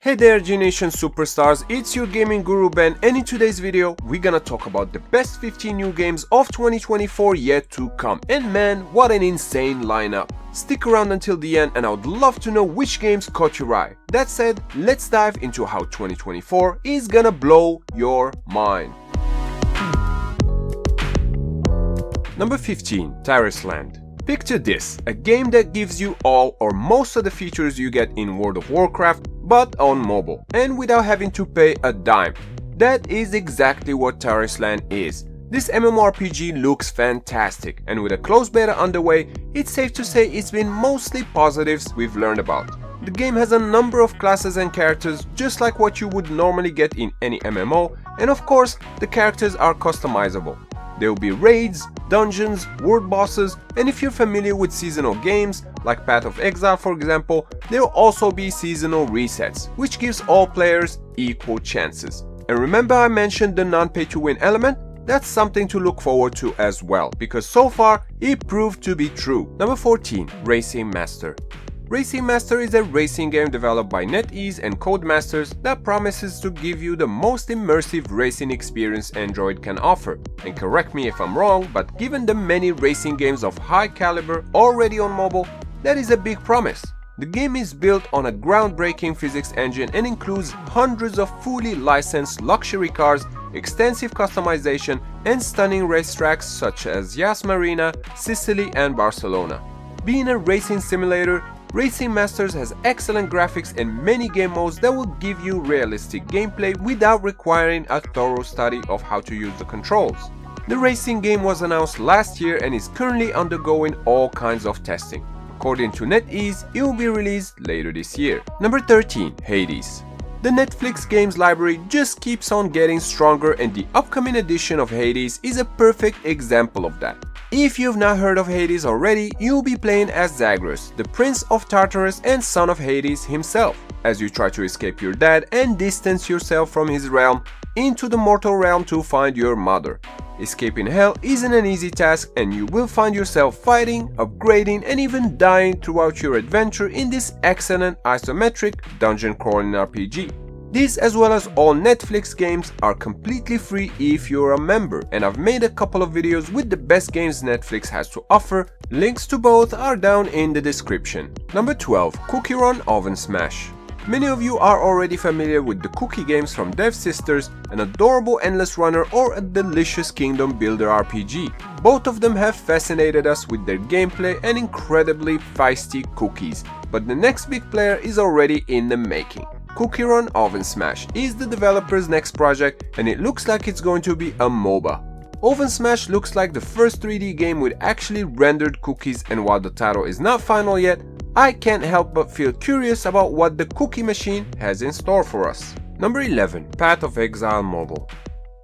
Hey there G-Nation superstars, it's your gaming guru Ben, and in today's video we're gonna talk about the best 15 new games of 2024 yet to come. And man, what an insane lineup. Stick around until the end and I would love to know which games caught your eye. That said, let's dive into how 2024 is gonna blow your mind. Number 15. Tarisland. Picture this, a game that gives you all or most of the features you get in World of Warcraft, but on mobile, and without having to pay a dime. That is exactly what Tarisland is. This MMORPG looks fantastic, and with a closed beta underway, it's safe to say it's been mostly positives we've learned about. The game has a number of classes and characters just like what you would normally get in any MMO, and of course, the characters are customizable. There will be raids, dungeons, world bosses, and if you're familiar with seasonal games, like Path of Exile for example, there will also be seasonal resets, which gives all players equal chances. And remember I mentioned the non-pay-to-win element? That's something to look forward to as well, because so far it proved to be true. Number 14. Racing Master. Racing Master is a racing game developed by NetEase and Codemasters that promises to give you the most immersive racing experience Android can offer. And correct me if I'm wrong, but given the many racing games of high caliber already on mobile, that is a big promise. The game is built on a groundbreaking physics engine and includes hundreds of fully licensed luxury cars, extensive customization, and stunning racetracks such as Yas Marina, Sicily, and Barcelona. Being a racing simulator, Racing Masters has excellent graphics and many game modes that will give you realistic gameplay without requiring a thorough study of how to use the controls. The racing game was announced last year and is currently undergoing all kinds of testing. According to NetEase, it will be released later this year. Number 13. Hades. The Netflix games library just keeps on getting stronger, and the upcoming edition of Hades is a perfect example of that. If you've not heard of Hades already, you'll be playing as Zagreus, the Prince of Tartarus and son of Hades himself, as you try to escape your dad and distance yourself from his realm into the mortal realm to find your mother. Escaping hell isn't an easy task, and you will find yourself fighting, upgrading, and even dying throughout your adventure in this excellent isometric dungeon crawling RPG. This, as well as all Netflix games, are completely free if you're a member, and I've made a couple of videos with the best games Netflix has to offer. Links to both are down in the description. Number 12. CookieRun OvenSmash. Many of you are already familiar with the Cookie games from Dev Sisters, an adorable endless runner or a delicious kingdom builder RPG. Both of them have fascinated us with their gameplay and incredibly feisty cookies, but the next big player is already in the making. CookieRun OvenSmash is the developer's next project, and it looks like it's going to be a MOBA. OvenSmash looks like the first 3D game with actually rendered cookies, and while the title is not final yet, I can't help but feel curious about what the cookie machine has in store for us. Number 11. Path of Exile Mobile.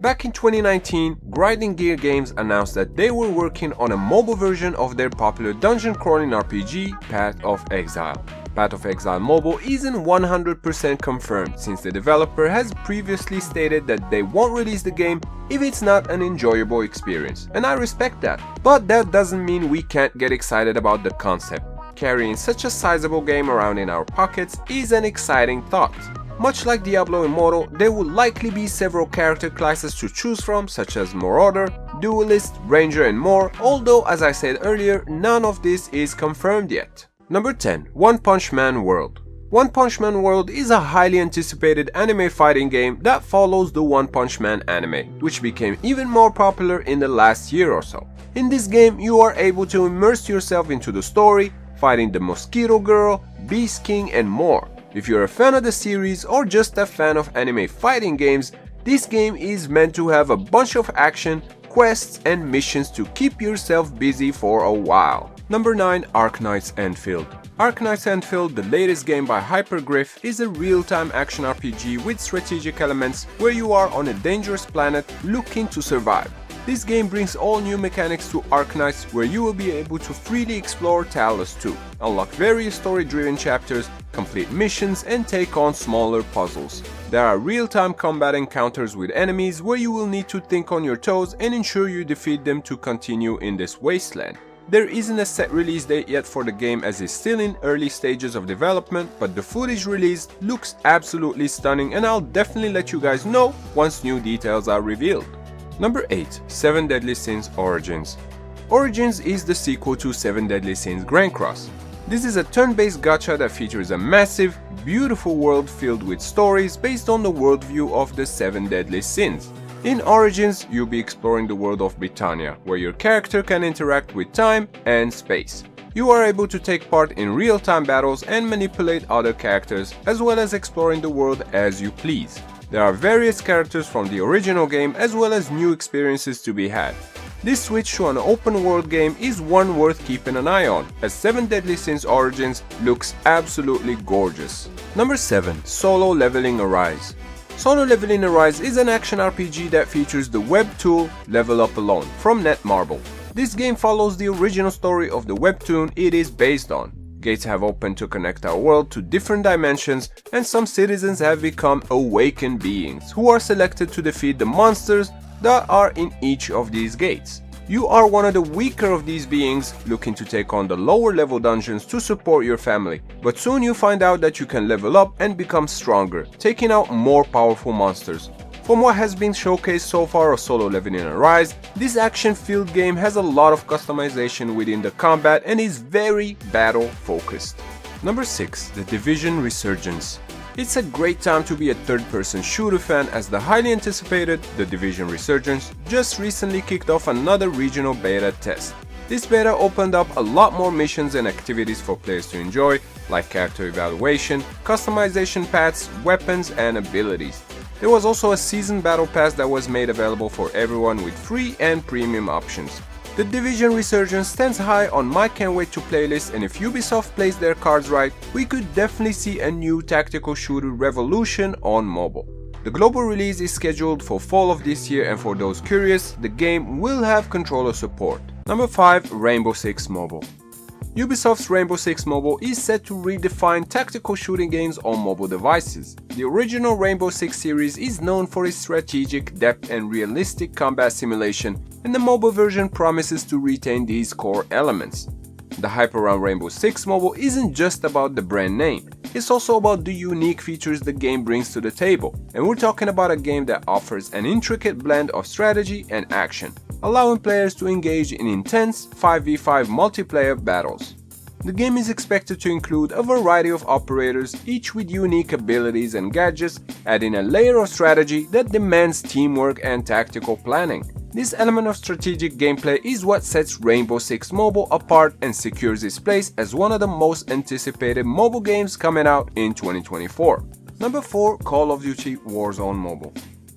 Back in 2019, Grinding Gear Games announced that they were working on a mobile version of their popular dungeon crawling RPG, Path of Exile. Path of Exile Mobile isn't 100% confirmed, since the developer has previously stated that they won't release the game if it's not an enjoyable experience, and I respect that. But that doesn't mean we can't get excited about the concept. Carrying such a sizable game around in our pockets is an exciting thought. Much like Diablo Immortal, there will likely be several character classes to choose from, such as Marauder, Duelist, Ranger, and more, although as I said earlier, none of this is confirmed yet. Number 10. One Punch Man World. One Punch Man World is a highly anticipated anime fighting game that follows the One Punch Man anime, which became even more popular in the last year or so. In this game, you are able to immerse yourself into the story, fighting the Mosquito Girl, Beast King, and more. If you're a fan of the series or just a fan of anime fighting games, this game is meant to have a bunch of action, quests, and missions to keep yourself busy for a while. Number 9. Arknights Endfield. Arknights Endfield, the latest game by Hypergriff, is a real-time action RPG with strategic elements where you are on a dangerous planet looking to survive. This game brings all new mechanics to Arknights, where you will be able to freely explore Talos 2, unlock various story-driven chapters, complete missions, and take on smaller puzzles. There are real-time combat encounters with enemies where you will need to think on your toes and ensure you defeat them to continue in this wasteland. There isn't a set release date yet for the game as it's still in early stages of development, but the footage released looks absolutely stunning and I'll definitely let you guys know once new details are revealed. Number 8. 7 Deadly Sins Origins. Origins is the sequel to 7 Deadly Sins Grand Cross. This is a turn-based gacha that features a massive, beautiful world filled with stories based on the worldview of the 7 Deadly Sins. In Origins, you'll be exploring the world of Britannia, where your character can interact with time and space. You are able to take part in real-time battles and manipulate other characters, as well as exploring the world as you please. There are various characters from the original game as well as new experiences to be had. This switch to an open world game is one worth keeping an eye on, as 7 Deadly Sins Origins looks absolutely gorgeous. Number 7. Solo Leveling Arise. Solo Leveling Arise is an action RPG that features the web-tool Level Up Alone from Netmarble. This game follows the original story of the webtoon it is based on. Gates have opened to connect our world to different dimensions, and some citizens have become awakened beings who are selected to defeat the monsters that are in each of these gates. You are one of the weaker of these beings, looking to take on the lower level dungeons to support your family, but soon you find out that you can level up and become stronger, taking out more powerful monsters. From what has been showcased so far of Solo Leveling Arise, this action-filled game has a lot of customization within the combat and is very battle focused. Number 6. The Division Resurgence. It's a great time to be a third-person shooter fan, as the highly anticipated The Division Resurgence just recently kicked off another regional beta test. This beta opened up a lot more missions and activities for players to enjoy, like character evaluation, customization paths, weapons, and abilities. There was also a season battle pass that was made available for everyone with free and premium options. The Division Resurgence stands high on my can't wait to playlist, and if Ubisoft plays their cards right, we could definitely see a new tactical shooter revolution on mobile. The global release is scheduled for fall of this year, and for those curious, the game will have controller support. Number 5. Rainbow Six Mobile. Ubisoft's Rainbow Six Mobile is set to redefine tactical shooting games on mobile devices. The original Rainbow Six series is known for its strategic depth and realistic combat simulation, and the mobile version promises to retain these core elements. The hype around Rainbow Six Mobile isn't just about the brand name, it's also about the unique features the game brings to the table, and we're talking about a game that offers an intricate blend of strategy and action, allowing players to engage in intense 5v5 multiplayer battles. The game is expected to include a variety of operators, each with unique abilities and gadgets, adding a layer of strategy that demands teamwork and tactical planning. This element of strategic gameplay is what sets Rainbow Six Mobile apart and secures its place as one of the most anticipated mobile games coming out in 2024. Number 4. Call of Duty Warzone Mobile.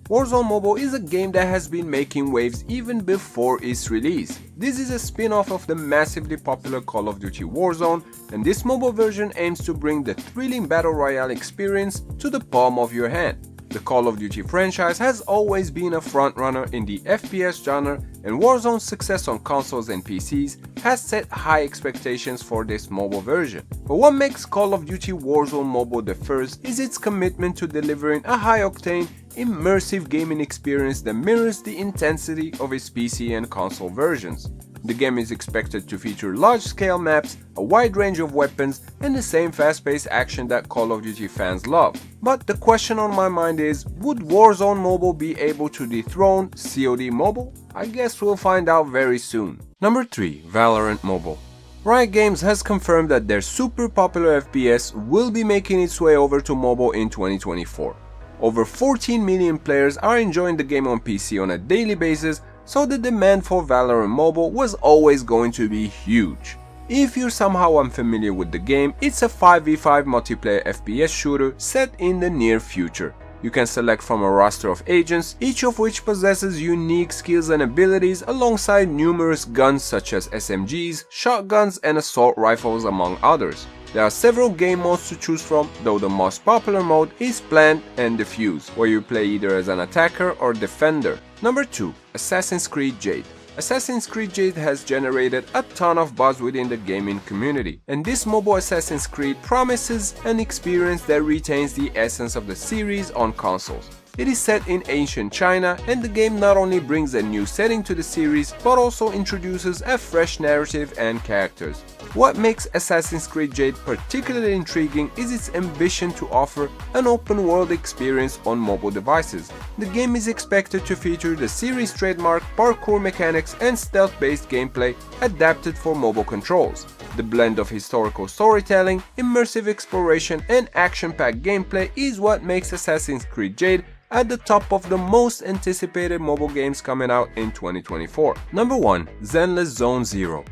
Warzone Mobile is a game that has been making waves even before its release. This is a spin-off of the massively popular Call of Duty Warzone, and this mobile version aims to bring the thrilling battle royale experience to the palm of your hand. The Call of Duty franchise has always been a frontrunner in the FPS genre, and Warzone's success on consoles and PCs has set high expectations for this mobile version. But what makes Call of Duty Warzone Mobile the first is its commitment to delivering a high-octane, immersive gaming experience that mirrors the intensity of its PC and console versions. The game is expected to feature large-scale maps, a wide range of weapons, and the same fast-paced action that Call of Duty fans love. But the question on my mind is, would Warzone Mobile be able to dethrone COD Mobile? I guess we'll find out very soon. Number 3. Valorant Mobile. Riot Games has confirmed that their super popular FPS will be making its way over to mobile in 2024. Over 14 million players are enjoying the game on PC on a daily basis, so the demand for Valorant Mobile was always going to be huge. If you're somehow unfamiliar with the game, it's a 5v5 multiplayer FPS shooter set in the near future. You can select from a roster of agents, each of which possesses unique skills and abilities alongside numerous guns such as SMGs, shotguns, and assault rifles, among others. There are several game modes to choose from, though the most popular mode is Plant and Defuse, where you play either as an attacker or defender. Number 2. Assassin's Creed Jade. Assassin's Creed Jade has generated a ton of buzz within the gaming community, and this mobile Assassin's Creed promises an experience that retains the essence of the series on consoles. It is set in ancient China, and the game not only brings a new setting to the series, but also introduces a fresh narrative and characters. What makes Assassin's Creed Jade particularly intriguing is its ambition to offer an open-world experience on mobile devices. The game is expected to feature the series' trademark parkour mechanics and stealth-based gameplay adapted for mobile controls. The blend of historical storytelling, immersive exploration, and action-packed gameplay is what makes Assassin's Creed Jade at the top of the most anticipated mobile games coming out in 2024. Number 1. Zenless Zone Zero.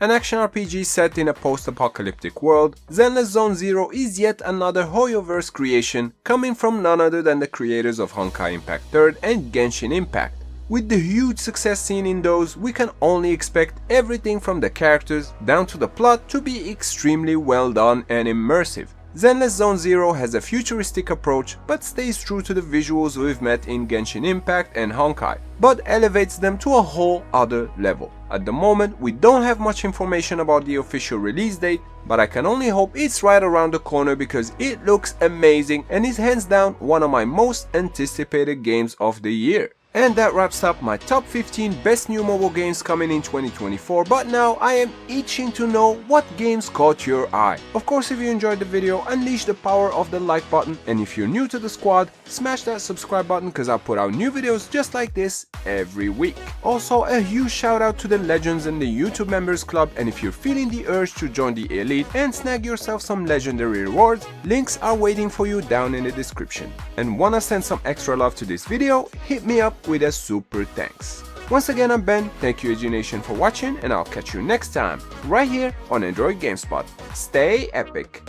An action RPG set in a post-apocalyptic world, Zenless Zone Zero is yet another Hoyoverse creation coming from none other than the creators of Honkai Impact 3rd and Genshin Impact. With the huge success seen in those, we can only expect everything from the characters down to the plot to be extremely well done and immersive. Zenless Zone Zero has a futuristic approach but stays true to the visuals we've met in Genshin Impact and Honkai, but elevates them to a whole other level. At the moment, we don't have much information about the official release date, but I can only hope it's right around the corner because it looks amazing and is hands down one of my most anticipated games of the year. And that wraps up my top 15 best new mobile games coming in 2024, but now I am itching to know what games caught your eye. Of course, if you enjoyed the video, unleash the power of the like button, and if you're new to the squad, smash that subscribe button because I put out new videos just like this every week. Also, a huge shout out to the legends in the YouTube members club, and if you're feeling the urge to join the elite and snag yourself some legendary rewards, links are waiting for you down in the description. And wanna send some extra love to this video? Hit me up with a super thanks. Once again, I'm Ben, thank you AG Nation for watching, and I'll catch you next time, right here on Android GameSpot. Stay epic!